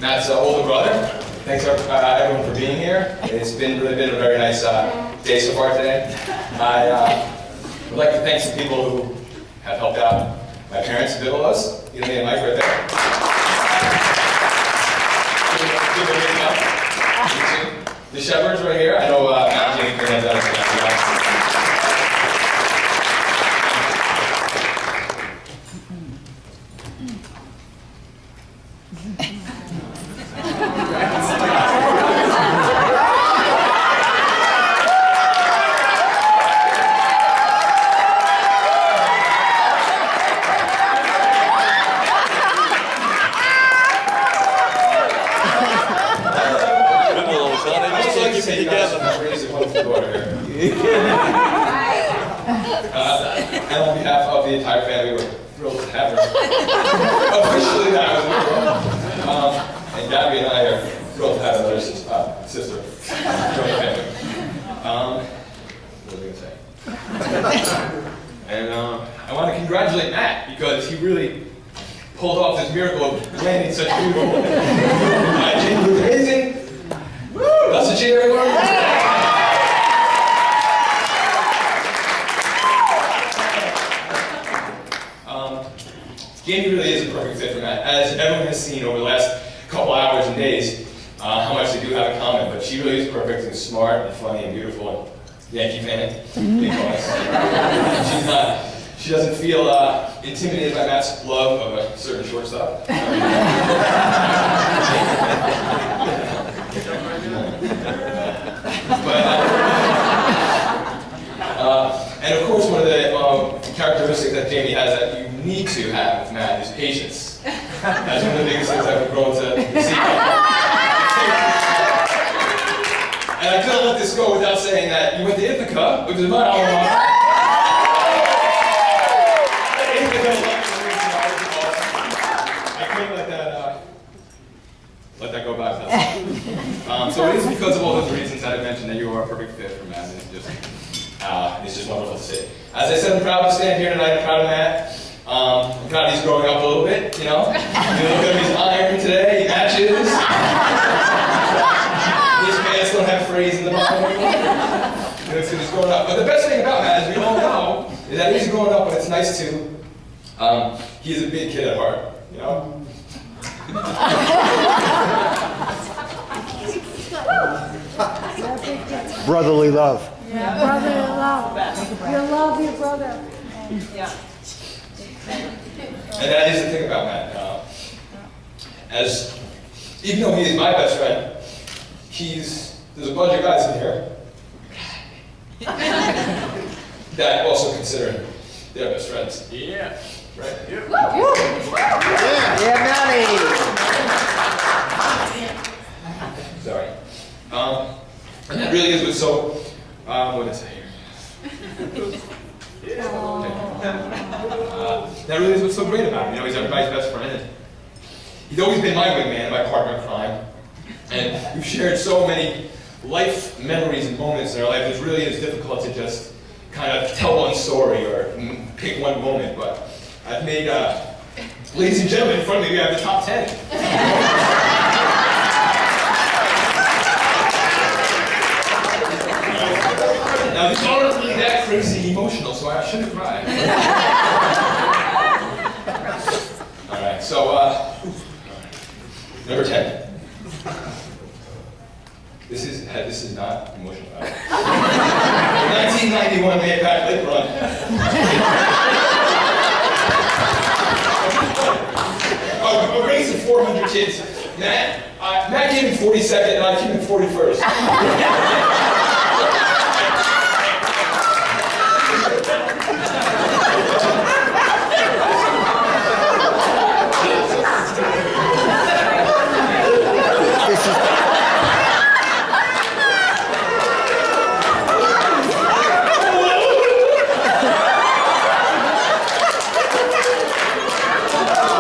Matt's older brother. Thanks everyone for being here. It's really been a very nice day so far today. I would like to thank some people who have helped out. My parents, Bigelows. You know, Mike right there. The Shepherds right here. I know Matt and Jenny can have that. And on behalf of the entire family, we're thrilled to have her. Officially, that was and Gabby and I are thrilled to have another sister join the family. What was I going to say? And I want to congratulate Matt because he really pulled off this miracle of landing such beautiful women. Jamie was amazing. Woo! That's a cheer, everyone. Jamie really is a perfect fit for Matt. As everyone has seen over the last couple hours and days, how much they do have in common, but she really is perfect and smart and funny and beautiful and Yankee fan. She doesn't feel intimidated by Matt's love of a certain shortstop. And of course, one of the characteristics that Jamie has that you need to have with Matt is patience. That's one of the biggest things I've grown to see. And I couldn't let this go without saying that you went to Ithaca, which is my alma mater. I couldn't let that go by without saying. So it is because of all those reasons that I mentioned that you are a perfect fit for Matt. It's just wonderful to see. As I said, I'm proud to stand here tonight. I'm proud of Matt. I'm proud he's growing up a little bit, you know? You look at him, he's iron today, he matches. His pants don't have phrase in the bottom. You know, so he's growing up. But the best thing about Matt, as we all know, is that he's growing up, and it's nice too. He's a big kid at heart, you know? Brotherly love. Yeah, brotherly love. You love your brother. Yeah. And that is the thing about Matt. Even though he is my best friend, there's a bunch of guys in here that also consider him their best friends. Yeah. Right? Yeah, Matty. Sorry. And that really is what's so, what did I say here? That really is what's so great about him. You know, he's everybody's best friend. He's always been my wingman, my partner in crime. And we've shared so many life memories and moments in our life. It really is difficult to just kind of tell one story or pick one moment. But I've made, ladies and gentlemen, in front of me, we have the top 10. Now, these aren't really that crazy emotional, so I shouldn't cry. All right, so, number 10. This is not emotional. 1991 Maypac Lake Run. A race of 400 kids. Matt came in 42nd, and I came in 41st.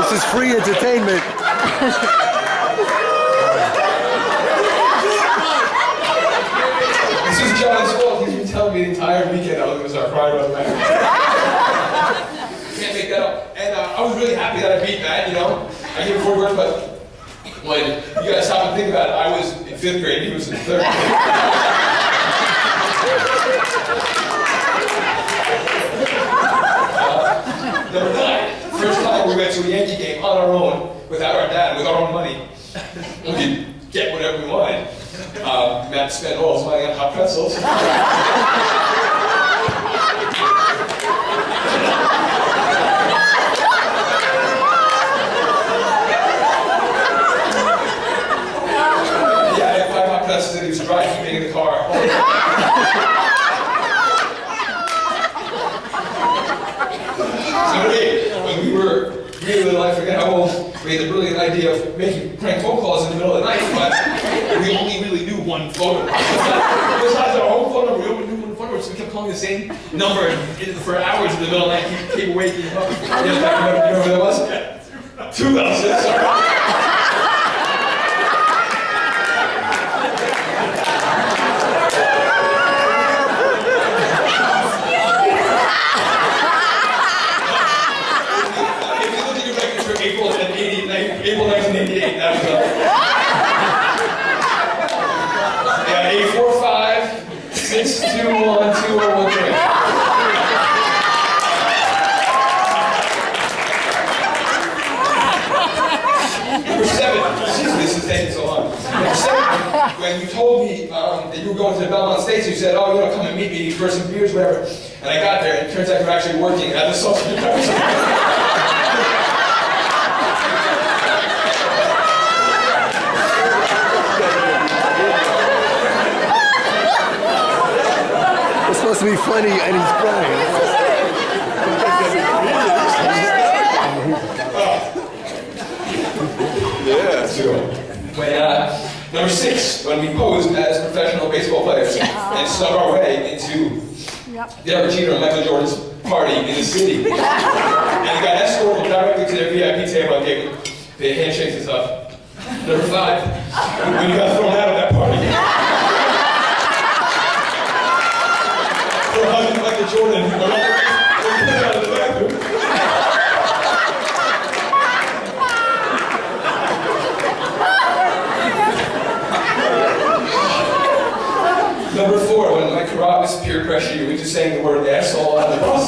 This is free entertainment. This is John's fault. He's been telling me the entire weekend I was going to start crying about the match. Can't make that up. And I was really happy that I beat Matt, you know. I gave him 4 words, but But you gotta stop and think about it. I was in 5th grade, he was in 3rd grade. Number 9, first time we went to a Yankee game on our own, without our dad, with our own money. We could get whatever we wanted. Matt spent all his money on hot pretzels. Yeah, I had 5 hot pretzels and he was dry heaving in the car. Number 8, when we were really little, I forget how old, we had the brilliant idea of making prank phone calls in the middle of the night, but we only really knew one phone number. Besides our home phone number, we only knew one phone number, so we kept calling the same number for hours in the middle of the night, keep waking up. You know what that was? 2000, sorry. April 1988, that was yeah, 845 621 2013. Number 7, Jesus, this is taking so long. Number 7, when you told me that you were going to the Belmont States, you said, oh, you know, come and meet me for some beers, whatever. And I got there, and it turns out you're actually working at the Social Department. It's supposed to be funny and he's crying. When, number 6, when we posed as professional baseball players and snuck our way into Derek Jeter and Michael Jordan's party in the city. And we got escorted directly to their VIP table and gave them the handshakes and stuff. Number 5, when you got thrown out of that party. For hugging Michael Jordan. When we put out of the bathroom. Number 4, when Mike Carrabis peer pressured you into saying the word asshole on the bus.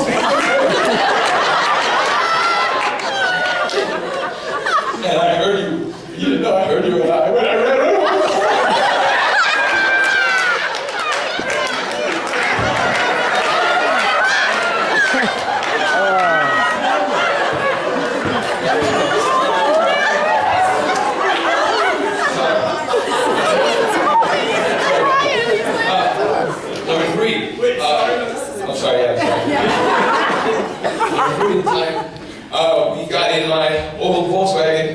And I heard you. You didn't know I heard you, and I ran over. Number 3. I'm sorry, we got in my old Volkswagen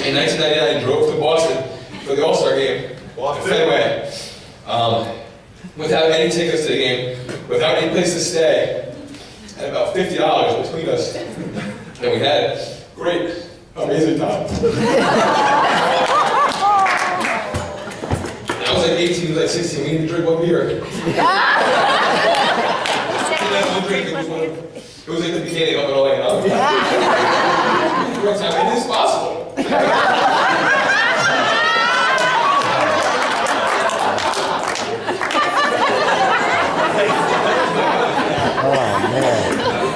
in 1999 and drove to Boston for the All-Star game. Fenway. Without any tickets to the game, without any place to stay, and about $50 between us. And we had a great, amazing time. I was like 18, he was like 16. We didn't drink one beer. It was like the beginning of it all, you know? It is possible.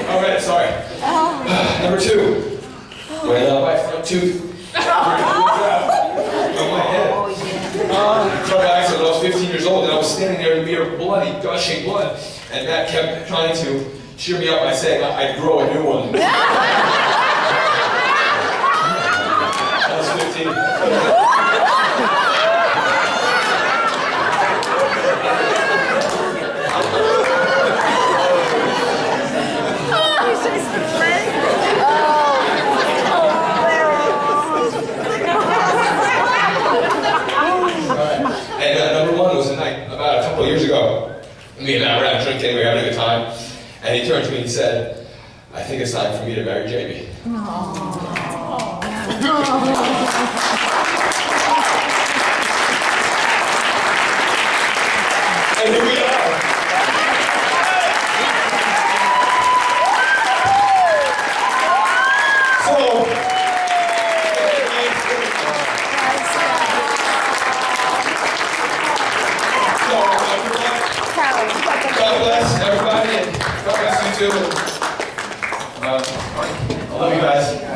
All right, sorry. Number 2. When my front tooth on my head. Car accident when I was 15 years old, and I was standing there in the mirror, bloody, gushing blood, and Matt kept trying to cheer me up by saying I'd grow a new one. I was 15. And number 1 was a night about a couple of years ago. Me and Matt were out drinking, we were having a good time. And he turned to me and said, I think it's time for me to marry Jamie. And here we are. So, God bless everybody, and God bless you too. I love you guys.